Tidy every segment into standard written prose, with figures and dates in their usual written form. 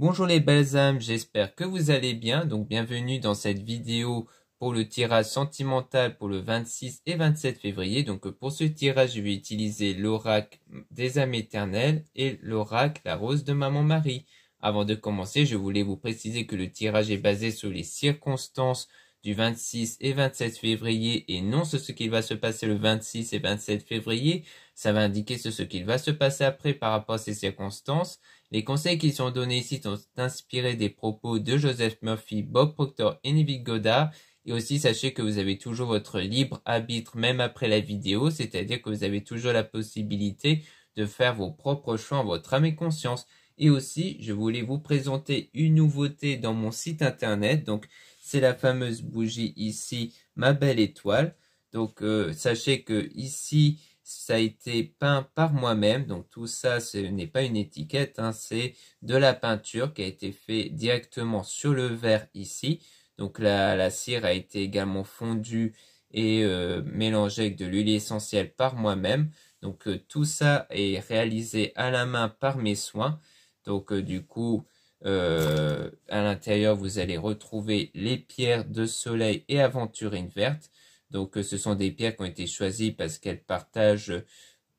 Bonjour les belles âmes, j'espère que vous allez bien. Donc bienvenue dans cette vidéo pour le tirage sentimental pour le 26 et 27 février. Donc pour ce tirage, je vais utiliser l'oracle des âmes éternelles et l'oracle la rose de Maman Marie. Avant de commencer, je voulais vous préciser que le tirage est basé sur les circonstances du 26 et 27 février et non sur ce qu'il va se passer le 26 et 27 février. Ça va indiquer sur ce qu'il va se passer après par rapport à ces circonstances. Les conseils qui sont donnés ici sont inspirés des propos de Joseph Murphy, Bob Proctor et Neville Goddard. Et aussi, sachez que vous avez toujours votre libre arbitre même après la vidéo, c'est-à-dire que vous avez toujours la possibilité de faire vos propres choix en votre âme et conscience. Et aussi, je voulais vous présenter une nouveauté dans mon site internet. Donc, c'est la fameuse bougie ici, Ma Belle Étoile. Donc, sachez que ici, ça a été peint par moi-même. Donc, tout ça, ce n'est pas une étiquette, hein, c'est de la peinture qui a été fait directement sur le verre ici. Donc, la cire a été également fondue et mélangée avec de l'huile essentielle par moi-même. Donc, tout ça est réalisé à la main par mes soins. Donc, du coup, à l'intérieur, vous allez retrouver les pierres de soleil et aventurine verte. Donc, ce sont des pierres qui ont été choisies parce qu'elles partagent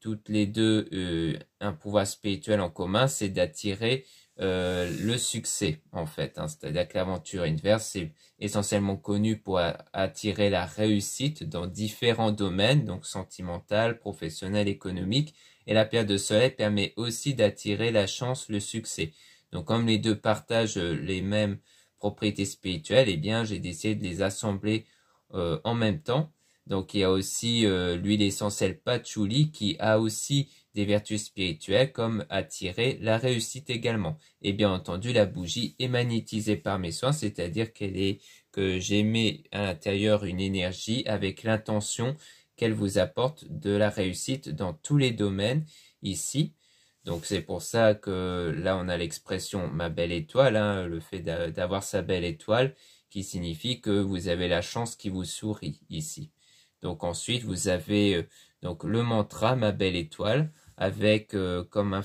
toutes les deux un pouvoir spirituel en commun, c'est d'attirer le succès, en fait. Hein. C'est-à-dire que l'aventurine verte, c'est essentiellement connu pour attirer la réussite dans différents domaines, donc sentimental, professionnel, économique. Et la pierre de soleil permet aussi d'attirer la chance, le succès. Donc, comme les deux partagent les mêmes propriétés spirituelles, eh bien, j'ai décidé de les assembler en même temps. Donc, il y a aussi l'huile essentielle patchouli qui a aussi des vertus spirituelles comme attirer la réussite également. Et bien entendu, la bougie est magnétisée par mes soins, c'est-à-dire que j'émets à l'intérieur une énergie avec l'intention qu'elle vous apporte de la réussite dans tous les domaines ici. Donc c'est pour ça que là on a l'expression ma belle étoile, hein, le fait d'avoir sa belle étoile qui signifie que vous avez la chance qui vous sourit ici. Donc ensuite vous avez donc le mantra ma belle étoile avec comme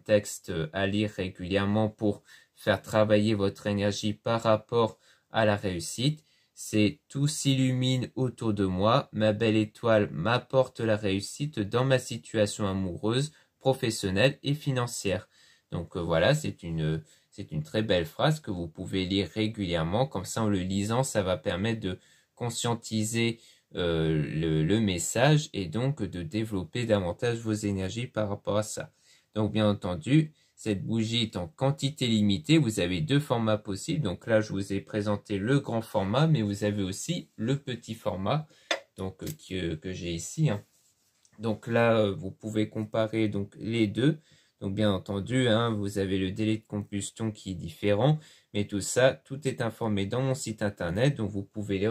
texte à lire régulièrement pour faire travailler votre énergie par rapport à la réussite. C'est tout s'illumine autour de moi, ma belle étoile m'apporte la réussite dans ma situation amoureuse, professionnelle et financière. Donc voilà, c'est une très belle phrase que vous pouvez lire régulièrement. Comme ça, en le lisant, ça va permettre de conscientiser le message et donc de développer davantage vos énergies par rapport à ça. Donc bien entendu, cette bougie est en quantité limitée. Vous avez deux formats possibles. Donc là, je vous ai présenté le grand format, mais vous avez aussi le petit format donc, que j'ai ici. Hein. Donc là, vous pouvez comparer donc, les deux. Donc bien entendu, hein, vous avez le délai de combustion qui est différent. Mais tout ça, tout est informé dans mon site internet. Donc vous pouvez les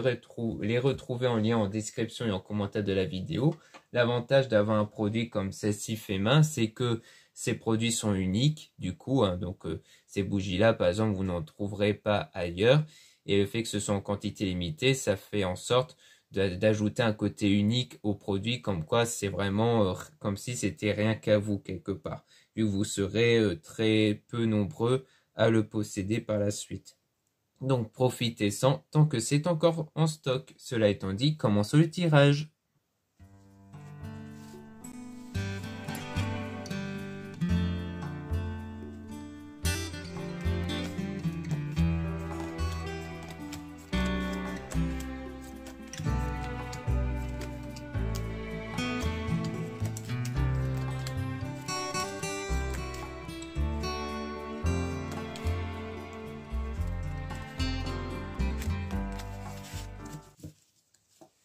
retrouver en lien en description et en commentaire de la vidéo. L'avantage d'avoir un produit comme celle-ci fait main, c'est que ces produits sont uniques, du coup, hein, donc ces bougies-là, par exemple, vous n'en trouverez pas ailleurs. Et le fait que ce soit en quantité limitée, ça fait en sorte d'ajouter un côté unique au produit, comme quoi c'est vraiment comme si c'était rien qu'à vous, quelque part. Vu que vous serez très peu nombreux à le posséder par la suite. Donc profitez-en tant que c'est encore en stock. Cela étant dit, commençons le tirage.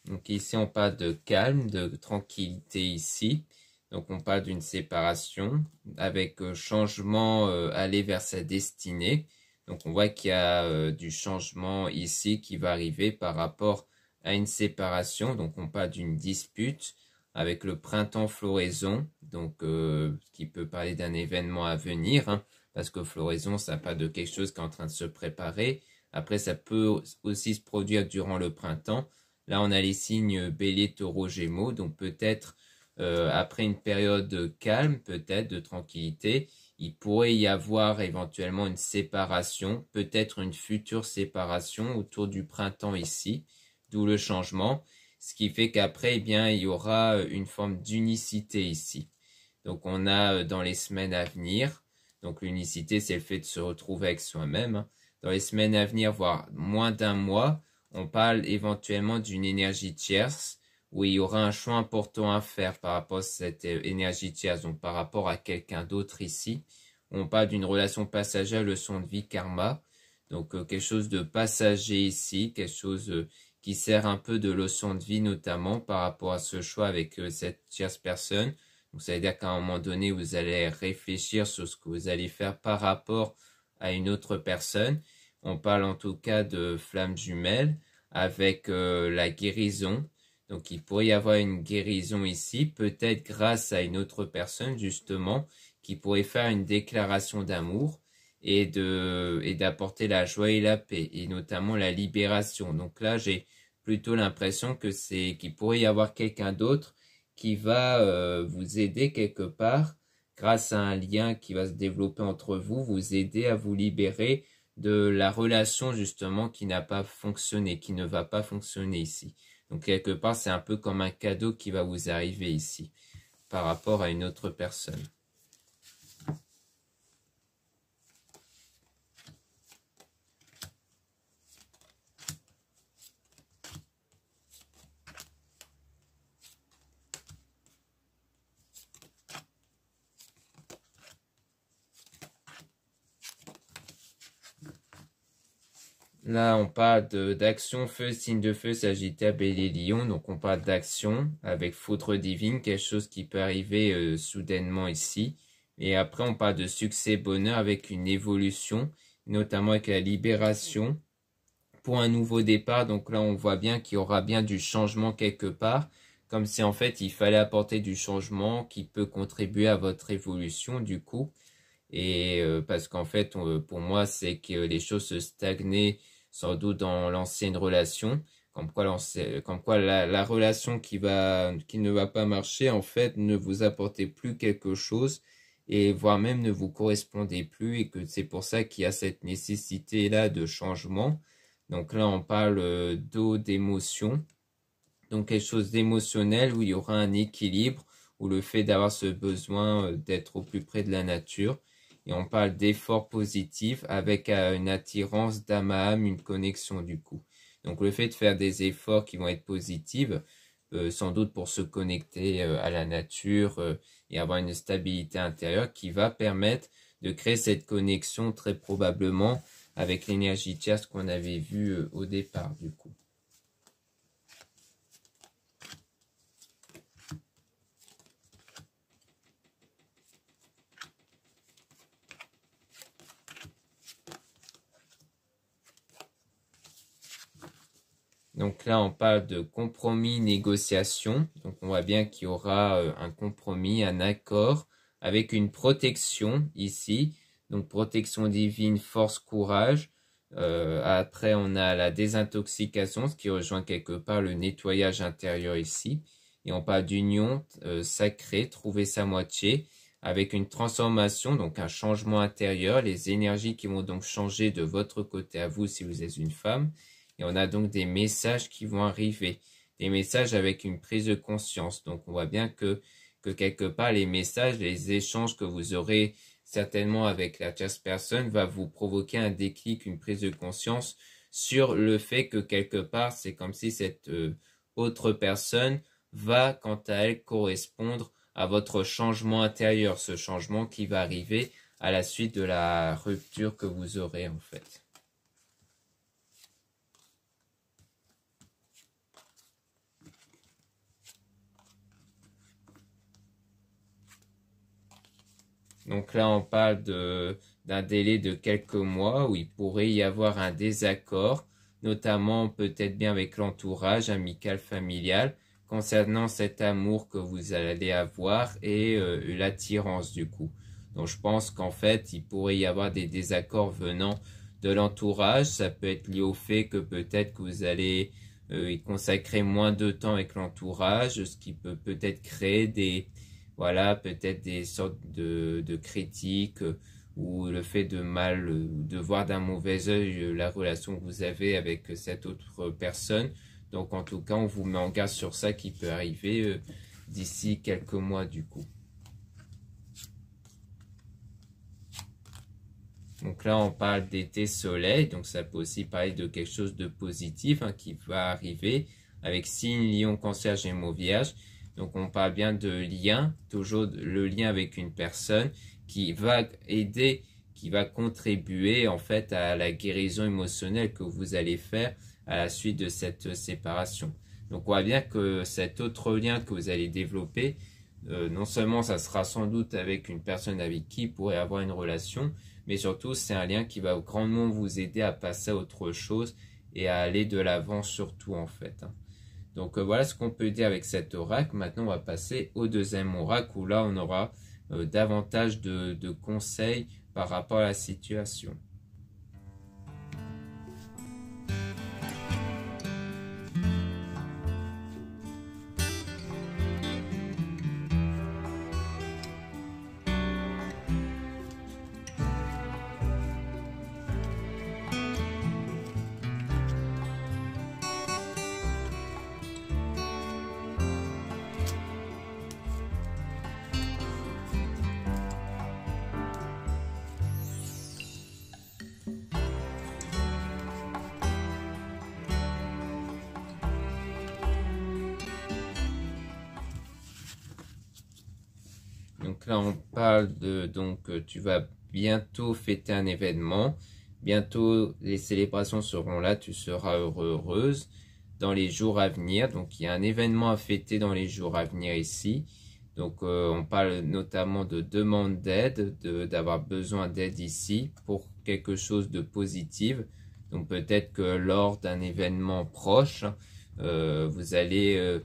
Donc ici, on parle de calme, de tranquillité ici. Donc on parle d'une séparation avec changement aller vers sa destinée. Donc on voit qu'il y a du changement ici qui va arriver par rapport à une séparation. Donc on parle d'une dispute avec le printemps floraison. Donc qui peut parler d'un événement à venir. Hein, parce que floraison, ça parle de quelque chose qui est en train de se préparer. Après, ça peut aussi se produire durant le printemps. Là, on a les signes Bélier, Taureau, Gémeaux. Donc, peut-être, après une période calme, peut-être de tranquillité, Il pourrait y avoir éventuellement une séparation, peut-être une future séparation autour du printemps ici, d'où le changement, ce qui fait qu'après, eh bien, il y aura une forme d'unicité ici. Donc on a dans les semaines à venir, donc l'unicité c'est le fait de se retrouver avec soi-même. Dans les semaines à venir, voire moins d'un mois, on parle éventuellement d'une énergie tierce où il y aura un choix important à faire par rapport à cette énergie tierce, donc par rapport à quelqu'un d'autre ici. On parle d'une relation passagère, leçon de vie, karma. Donc quelque chose de passager ici, quelque chose qui sert un peu de leçon de vie notamment par rapport à ce choix avec cette tierce personne. Donc ça veut dire qu'à un moment donné, vous allez réfléchir sur ce que vous allez faire par rapport à une autre personne. On parle en tout cas de flamme jumelle avec la guérison. Donc il pourrait y avoir une guérison ici, peut-être grâce à une autre personne justement, qui pourrait faire une déclaration d'amour et d'apporter la joie et la paix, et notamment la libération. Donc là, j'ai plutôt l'impression que qu'il pourrait y avoir quelqu'un d'autre qui va vous aider quelque part, grâce à un lien qui va se développer entre vous, vous aider à vous libérer de la relation justement qui n'a pas fonctionné, qui ne va pas fonctionner ici. Donc quelque part, c'est un peu comme un cadeau qui va vous arriver ici, par rapport à une autre personne. Là, on parle d'action feu, signe de feu, Sagittaire, Bélier, Lion. Donc, on parle d'action avec foudre divine, quelque chose qui peut arriver soudainement ici. Et après, on parle de succès, bonheur avec une évolution, notamment avec la libération pour un nouveau départ. Donc là, on voit bien qu'il y aura bien du changement quelque part, comme si en fait, il fallait apporter du changement qui peut contribuer à votre évolution du coup. Et parce qu'en fait, pour moi, c'est que les choses se stagnaient sans doute dans l'ancienne relation, comme quoi la relation qui ne va pas marcher, en fait, ne vous apportait plus quelque chose et voire même ne vous correspondait plus et que c'est pour ça qu'il y a cette nécessité-là de changement. Donc là, on parle d'eau, d'émotion, donc quelque chose d'émotionnel où il y aura un équilibre, ou le fait d'avoir ce besoin d'être au plus près de la nature. Et on parle d'efforts positifs avec une attirance d'âme à âme, une connexion du coup. Donc le fait de faire des efforts qui vont être positifs, sans doute pour se connecter à la nature et avoir une stabilité intérieure qui va permettre de créer cette connexion très probablement avec l'énergie tierce qu'on avait vue au départ du coup. Donc là, on parle de compromis, négociation. Donc on voit bien qu'il y aura un compromis, un accord avec une protection ici. Donc protection divine, force, courage. Après, on a la désintoxication, ce qui rejoint quelque part le nettoyage intérieur ici. Et on parle d'union sacrée, trouver sa moitié, avec une transformation, donc un changement intérieur, les énergies qui vont donc changer de votre côté à vous si vous êtes une femme. Et on a donc des messages qui vont arriver, des messages avec une prise de conscience. Donc on voit bien que quelque part les messages, les échanges que vous aurez certainement avec la tierce personne va vous provoquer un déclic, une prise de conscience sur le fait que quelque part c'est comme si cette autre personne va quant à elle correspondre à votre changement intérieur, ce changement qui va arriver à la suite de la rupture que vous aurez en fait. Donc là, on parle d'un délai de quelques mois où il pourrait y avoir un désaccord, notamment peut-être bien avec l'entourage amical, familial, concernant cet amour que vous allez avoir et l'attirance du coup. Donc je pense qu'en fait, il pourrait y avoir des désaccords venant de l'entourage. Ça peut être lié au fait que peut-être que vous allez y consacrer moins de temps avec l'entourage, ce qui peut peut-être créer voilà, peut-être des sortes de critiques ou le fait de voir d'un mauvais œil la relation que vous avez avec cette autre personne. Donc en tout cas, on vous met en garde sur ça qui peut arriver d'ici quelques mois du coup. Donc là, on parle d'été soleil, donc ça peut aussi parler de quelque chose de positif qui va arriver avec signe Lion, Cancer, Gémeaux, Vierge. Donc on parle bien de lien, toujours le lien avec une personne qui va aider, qui va contribuer en fait à la guérison émotionnelle que vous allez faire à la suite de cette séparation. Donc on voit bien que cet autre lien que vous allez développer, non seulement ça sera sans doute avec une personne avec qui vous pourrez avoir une relation, mais surtout c'est un lien qui va grandement vous aider à passer à autre chose et à aller de l'avant surtout en fait. Donc voilà ce qu'on peut dire avec cet oracle. Maintenant on va passer au deuxième oracle où là on aura davantage de conseils par rapport à la situation. Donc là, on parle de, tu vas bientôt fêter un événement. Bientôt, les célébrations seront là. Tu seras heureuse dans les jours à venir. Donc, il y a un événement à fêter dans les jours à venir ici. Donc, on parle notamment de demande d'aide, d'avoir besoin d'aide ici pour quelque chose de positif. Donc, peut-être que lors d'un événement proche, vous allez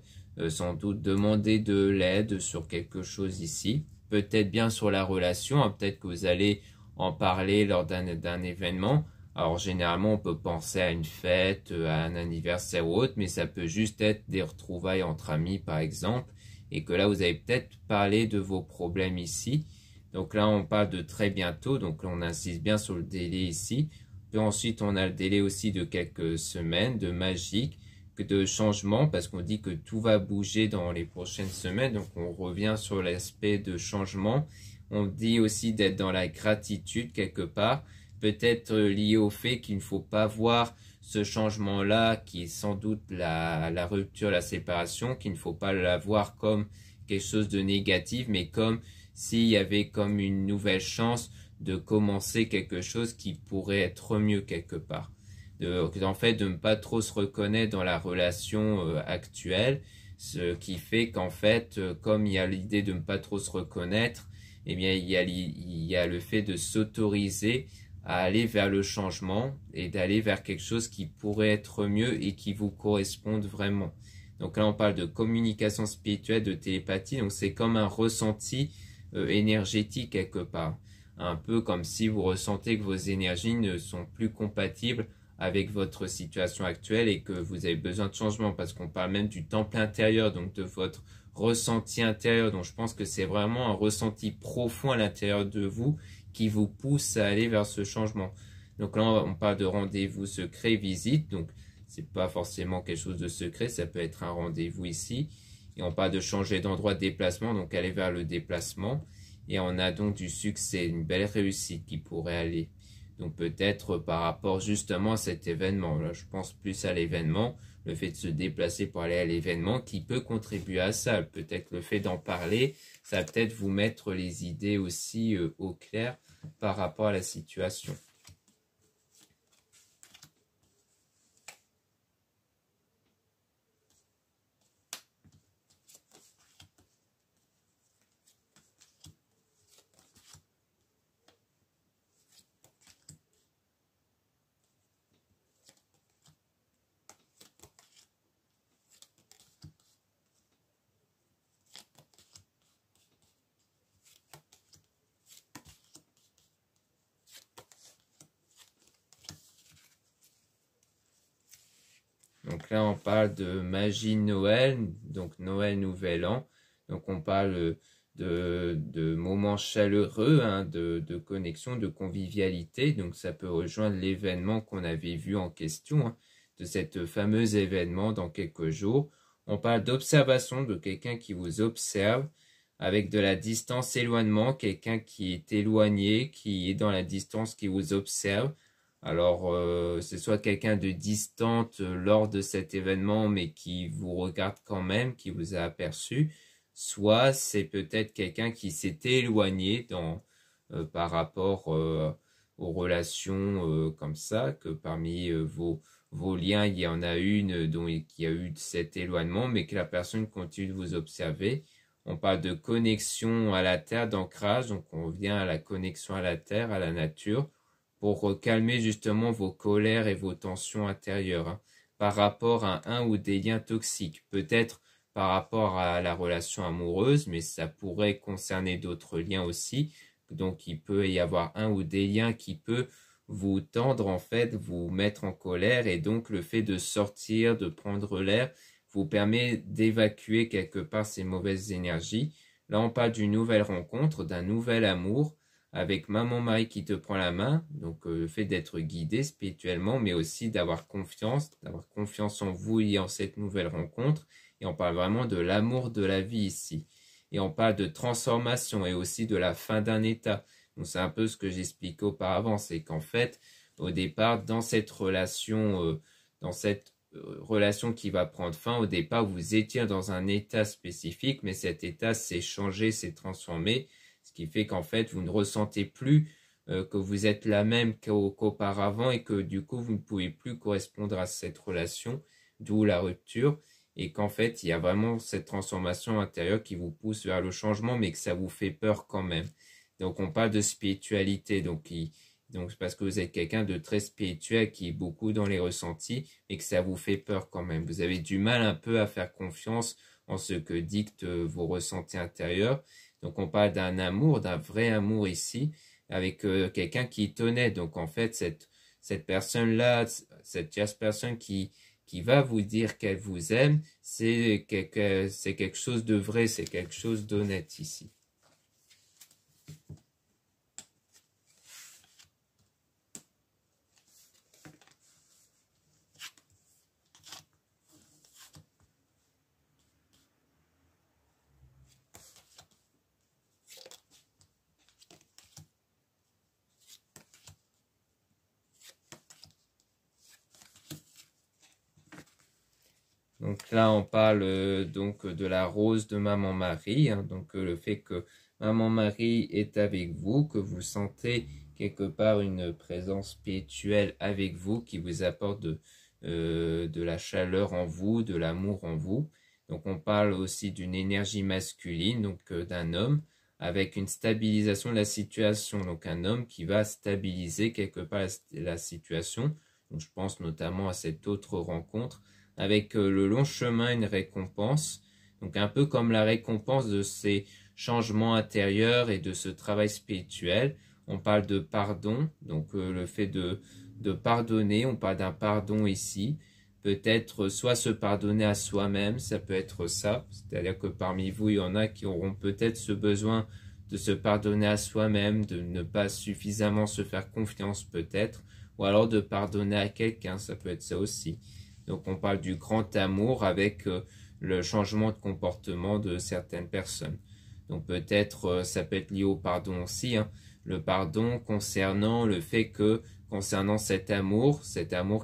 sans doute demander de l'aide sur quelque chose ici. Peut-être bien sur la relation, peut-être que vous allez en parler lors d'un événement. Alors généralement on peut penser à une fête, à un anniversaire ou autre, mais ça peut juste être des retrouvailles entre amis par exemple. Et que là vous avez peut-être parlé de vos problèmes ici. Donc là on parle de très bientôt, donc là on insiste bien sur le délai ici. Puis ensuite on a le délai aussi de quelques semaines, de magique, de changement, parce qu'on dit que tout va bouger dans les prochaines semaines, donc on revient sur l'aspect de changement. On dit aussi d'être dans la gratitude quelque part, peut-être lié au fait qu'il ne faut pas voir ce changement-là, qui est sans doute la rupture, la séparation, qu'il ne faut pas la voir comme quelque chose de négatif, mais comme s'il y avait comme une nouvelle chance de commencer quelque chose qui pourrait être mieux quelque part. En fait de ne pas trop se reconnaître dans la relation actuelle, ce qui fait qu'en fait comme il y a l'idée de ne pas trop se reconnaître, eh bien il y a le fait de s'autoriser à aller vers le changement et d'aller vers quelque chose qui pourrait être mieux et qui vous corresponde vraiment. Donc là on parle de communication spirituelle, de télépathie, donc c'est comme un ressenti énergétique quelque part, un peu comme si vous ressentez que vos énergies ne sont plus compatibles avec votre situation actuelle et que vous avez besoin de changement, parce qu'on parle même du temple intérieur, donc de votre ressenti intérieur. Donc je pense que c'est vraiment un ressenti profond à l'intérieur de vous qui vous pousse à aller vers ce changement. Donc là on parle de rendez-vous secret, visite, donc c'est pas forcément quelque chose de secret, ça peut être un rendez-vous ici. Et on parle de changer d'endroit, de déplacement, donc aller vers le déplacement. Et on a donc du succès, une belle réussite qui pourrait aller. Donc peut-être par rapport justement à cet événement, là je pense plus à l'événement, le fait de se déplacer pour aller à l'événement qui peut contribuer à ça. Peut-être le fait d'en parler, ça va peut-être vous mettre les idées aussi au clair par rapport à la situation. Donc là, on parle de magie de Noël, donc Noël, Nouvel An. Donc on parle de moments chaleureux, hein, de connexion, de convivialité. Donc ça peut rejoindre l'événement qu'on avait vu en question, hein, de cet fameux événement dans quelques jours. On parle d'observation, de quelqu'un qui vous observe avec de la distance éloignement, quelqu'un qui est éloigné, qui est dans la distance, qui vous observe. Alors, c'est soit quelqu'un de distante lors de cet événement, mais qui vous regarde quand même, qui vous a aperçu, soit c'est peut-être quelqu'un qui s'est éloigné par rapport aux relations comme ça, que parmi vos liens, il y en a une dont il y a eu cet éloignement, mais que la personne continue de vous observer. On parle de connexion à la terre, d'ancrage, donc on revient à la connexion à la terre, à la nature, pour calmer justement vos colères et vos tensions intérieures, hein, par rapport à un ou des liens toxiques. Peut-être par rapport à la relation amoureuse, mais ça pourrait concerner d'autres liens aussi. Donc il peut y avoir un ou des liens qui peut vous tendre en fait, vous mettre en colère, et donc le fait de sortir, de prendre l'air, vous permet d'évacuer quelque part ces mauvaises énergies. Là on parle d'une nouvelle rencontre, d'un nouvel amour, avec maman Marie qui te prend la main, donc le fait d'être guidé spirituellement, mais aussi d'avoir confiance en vous et en cette nouvelle rencontre. Et on parle vraiment de l'amour de la vie ici. Et on parle de transformation et aussi de la fin d'un état. Donc c'est un peu ce que j'expliquais auparavant, c'est qu'en fait, au départ, dans cette relation qui va prendre fin, au départ, vous étiez dans un état spécifique, mais cet état s'est changé, s'est transformé, ce qui fait qu'en fait, vous ne ressentez plus que vous êtes la même qu'auparavant et que du coup, vous ne pouvez plus correspondre à cette relation, d'où la rupture. Et qu'en fait, il y a vraiment cette transformation intérieure qui vous pousse vers le changement, mais que ça vous fait peur quand même. Donc, on parle de spiritualité, donc c'est parce que vous êtes quelqu'un de très spirituel qui est beaucoup dans les ressentis, mais que ça vous fait peur quand même. Vous avez du mal un peu à faire confiance en ce que dictent vos ressentis intérieurs. Donc, on parle d'un amour, d'un vrai amour ici, avec quelqu'un qui est honnête. Donc, en fait, cette personne-là, cette tierce personne qui va vous dire qu'elle vous aime, c'est quelque chose de vrai, c'est quelque chose d'honnête ici. Donc là, on parle donc de la rose de Maman Marie, hein, donc le fait que Maman Marie est avec vous, que vous sentez quelque part une présence spirituelle avec vous qui vous apporte de la chaleur en vous, de l'amour en vous. Donc on parle aussi d'une énergie masculine, donc d'un homme, avec une stabilisation de la situation, donc un homme qui va stabiliser quelque part la situation. Donc je pense notamment à cette autre rencontre, avec le long chemin, une récompense, donc un peu comme la récompense de ces changements intérieurs et de ce travail spirituel. On parle de pardon, donc le fait de pardonner, on parle d'un pardon ici, peut-être soit se pardonner à soi-même, ça peut être ça, c'est-à-dire que parmi vous, il y en a qui auront peut-être ce besoin de se pardonner à soi-même, de ne pas suffisamment se faire confiance peut-être, ou alors de pardonner à quelqu'un, ça peut être ça aussi. Donc on parle du grand amour avec le changement de comportement de certaines personnes. Donc peut-être ça peut être lié au pardon aussi, hein. Le pardon concernant le fait que, concernant cet amour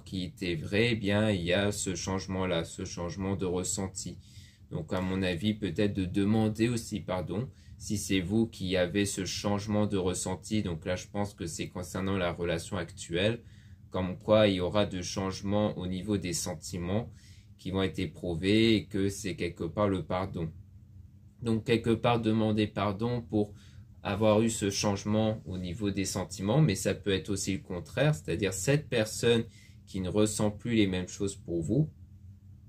qui était vrai, eh bien il y a ce changement-là, ce changement de ressenti. Donc à mon avis, peut-être de demander aussi pardon, si c'est vous qui avez ce changement de ressenti. Donc là, je pense que c'est concernant la relation actuelle, comme quoi il y aura de changements au niveau des sentiments qui vont être éprouvés et que c'est quelque part le pardon. Donc quelque part demander pardon pour avoir eu ce changement au niveau des sentiments, mais ça peut être aussi le contraire, c'est-à-dire cette personne qui ne ressent plus les mêmes choses pour vous.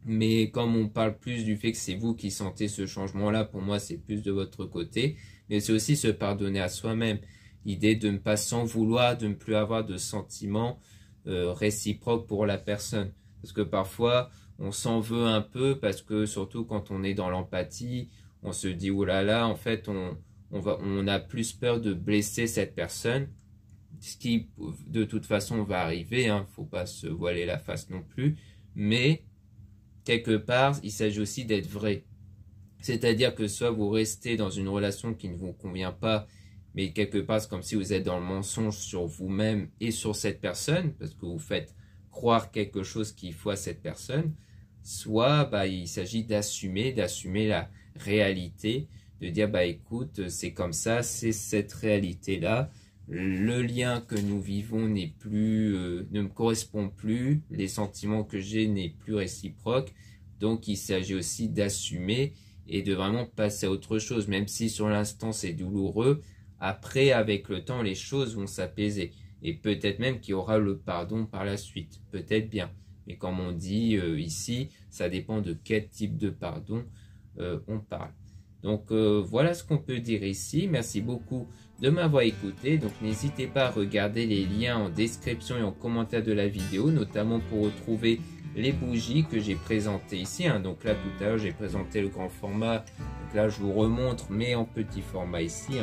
Mais comme on parle plus du fait que c'est vous qui sentez ce changement-là, pour moi c'est plus de votre côté, mais c'est aussi se pardonner à soi-même. L'idée de ne pas s'en vouloir, de ne plus avoir de sentiments réciproques pour la personne. Parce que parfois on s'en veut un peu, parce que surtout quand on est dans l'empathie, on se dit, oh là là, en fait, on a plus peur de blesser cette personne, ce qui, de toute façon, va arriver, hein, faut pas se voiler la face non plus, mais quelque part, il s'agit aussi d'être vrai. C'est-à-dire que soit vous restez dans une relation qui ne vous convient pas, mais quelque part, c'est comme si vous êtes dans le mensonge sur vous-même et sur cette personne, parce que vous faites croire quelque chose qu'il faut à cette personne, soit bah, il s'agit d'assumer la réalité, de dire bah écoute, c'est comme ça, c'est cette réalité-là, le lien que nous vivons n'est plus, ne me correspond plus, les sentiments que j'ai n'est plus réciproque, donc il s'agit aussi d'assumer et de vraiment passer à autre chose, même si sur l'instant c'est douloureux, après avec le temps les choses vont s'apaiser, et peut-être même qu'il y aura le pardon par la suite, peut-être bien, mais comme on dit ici, ça dépend de quel type de pardon on parle. Donc voilà ce qu'on peut dire ici. Merci beaucoup de m'avoir écouté. Donc n'hésitez pas à regarder les liens en description et en commentaire de la vidéo, notamment pour retrouver les bougies que j'ai présentées ici. Donc là tout à l'heure j'ai présenté le grand format. Donc là je vous remontre mais en petit format ici.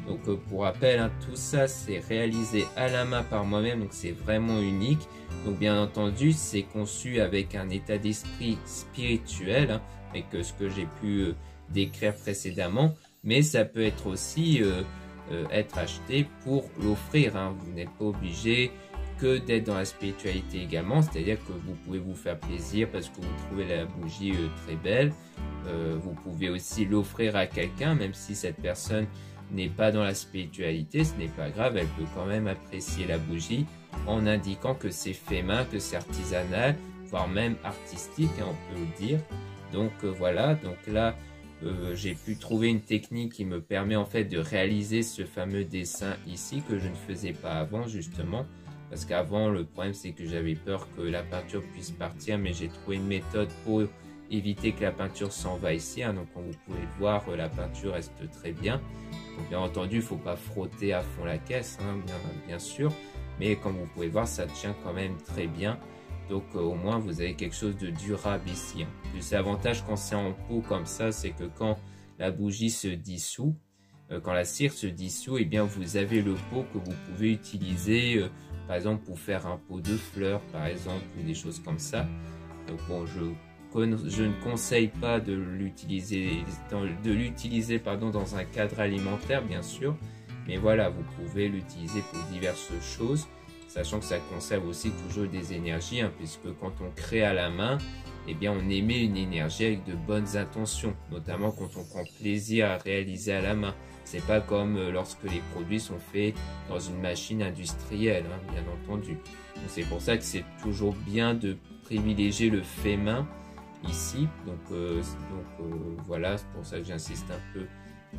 Donc pour rappel, tout ça c'est réalisé à la main par moi-même. Donc c'est vraiment unique. Donc bien entendu c'est conçu avec un état d'esprit spirituel. Avec ce que j'ai pu décrire précédemment, mais ça peut être aussi être acheté pour l'offrir. Vous n'êtes pas obligé que d'être dans la spiritualité également, c'est-à-dire que vous pouvez vous faire plaisir parce que vous trouvez la bougie très belle. Vous pouvez aussi l'offrir à quelqu'un, même si cette personne n'est pas dans la spiritualité, ce n'est pas grave, elle peut quand même apprécier la bougie en indiquant que c'est fait main, que c'est artisanal, voire même artistique, on peut le dire. Donc voilà, donc là j'ai pu trouver une technique qui me permet en fait de réaliser ce fameux dessin ici que je ne faisais pas avant justement, parce qu'avant le problème c'est que j'avais peur que la peinture puisse partir, mais j'ai trouvé une méthode pour éviter que la peinture s'en va ici. Donc comme vous pouvez le voir, la peinture reste très bien. Donc bien entendu il ne faut pas frotter à fond la caisse, bien sûr, mais comme vous pouvez voir ça tient quand même très bien. Donc au moins vous avez quelque chose de durable ici. Plus l'avantage quand c'est en pot comme ça, c'est que quand la bougie se dissout, quand la cire se dissout, et bien vous avez le pot que vous pouvez utiliser par exemple pour faire un pot de fleurs par exemple, ou des choses comme ça. Donc bon, je ne conseille pas de l'utiliser dans un cadre alimentaire bien sûr, mais voilà, vous pouvez l'utiliser pour diverses choses. Sachant que ça conserve aussi toujours des énergies, puisque quand on crée à la main, eh bien on émet une énergie avec de bonnes intentions, notamment quand on prend plaisir à réaliser à la main. C'est pas comme lorsque les produits sont faits dans une machine industrielle, bien entendu. C'est pour ça que c'est toujours bien de privilégier le fait main ici. Donc voilà, c'est pour ça que j'insiste un peu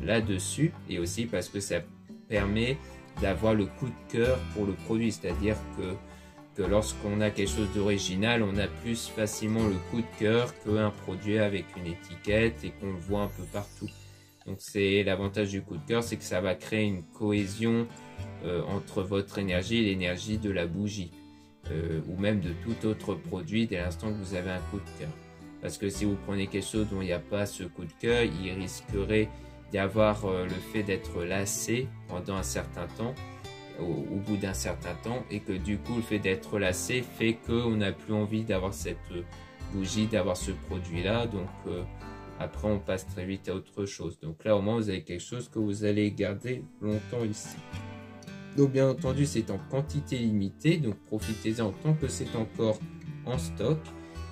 là-dessus, et aussi parce que ça permet d'avoir le coup de cœur pour le produit, c'est-à-dire que lorsqu'on a quelque chose d'original, on a plus facilement le coup de cœur qu'un produit avec une étiquette et qu'on le voit un peu partout. Donc c'est l'avantage du coup de cœur, c'est que ça va créer une cohésion entre votre énergie et l'énergie de la bougie, ou même de tout autre produit dès l'instant que vous avez un coup de cœur. Parce que si vous prenez quelque chose dont il n'y a pas ce coup de cœur, il risquerait d'avoir le fait d'être lassé pendant un certain temps, au bout d'un certain temps, et que du coup le fait d'être lassé fait qu'on n'a plus envie d'avoir cette bougie, d'avoir ce produit là. Donc après on passe très vite à autre chose. Donc là au moins vous avez quelque chose que vous allez garder longtemps ici. Donc bien entendu c'est en quantité limitée, donc profitez-en tant que c'est encore en stock.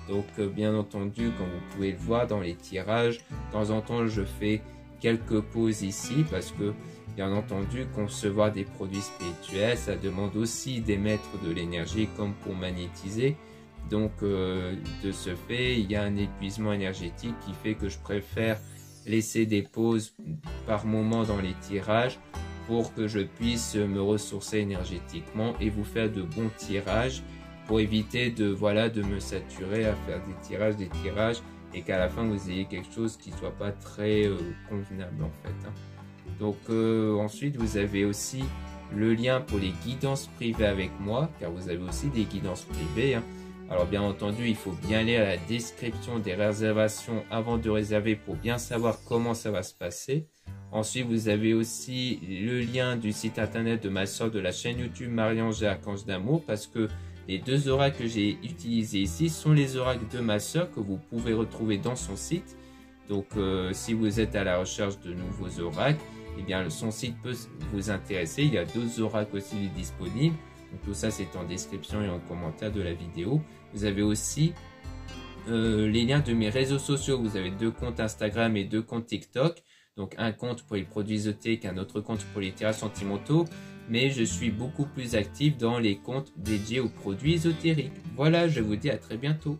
Donc bien entendu, comme vous pouvez le voir dans les tirages, de temps en temps je fais quelques pauses ici parce que bien entendu concevoir des produits spirituels ça demande aussi d'émettre de l'énergie comme pour magnétiser. Donc de ce fait il y a un épuisement énergétique qui fait que je préfère laisser des pauses par moment dans les tirages pour que je puisse me ressourcer énergétiquement et vous faire de bons tirages, pour éviter de me saturer à faire des tirages et qu'à la fin vous ayez quelque chose qui soit pas très convenable en fait. Donc ensuite vous avez aussi le lien pour les guidances privées avec moi, car vous avez aussi des guidances privées. Alors bien entendu, il faut bien lire la description des réservations avant de réserver pour bien savoir comment ça va se passer. Ensuite, vous avez aussi le lien du site internet de ma soeur de la chaîne YouTube Marie-Angèle Archange d'Amour, parce que les deux oracles que j'ai utilisés ici sont les oracles de ma soeur que vous pouvez retrouver dans son site. Donc si vous êtes à la recherche de nouveaux oracles, eh bien son site peut vous intéresser. Il y a d'autres oracles aussi disponibles. Donc tout ça c'est en description et en commentaire de la vidéo. Vous avez aussi les liens de mes réseaux sociaux. Vous avez 2 comptes Instagram et 2 comptes TikTok. Donc un compte pour les produits ésotériques, un autre compte pour les tirages sentimentaux. Mais je suis beaucoup plus actif dans les comptes dédiés aux produits ésotériques. Voilà, je vous dis à très bientôt.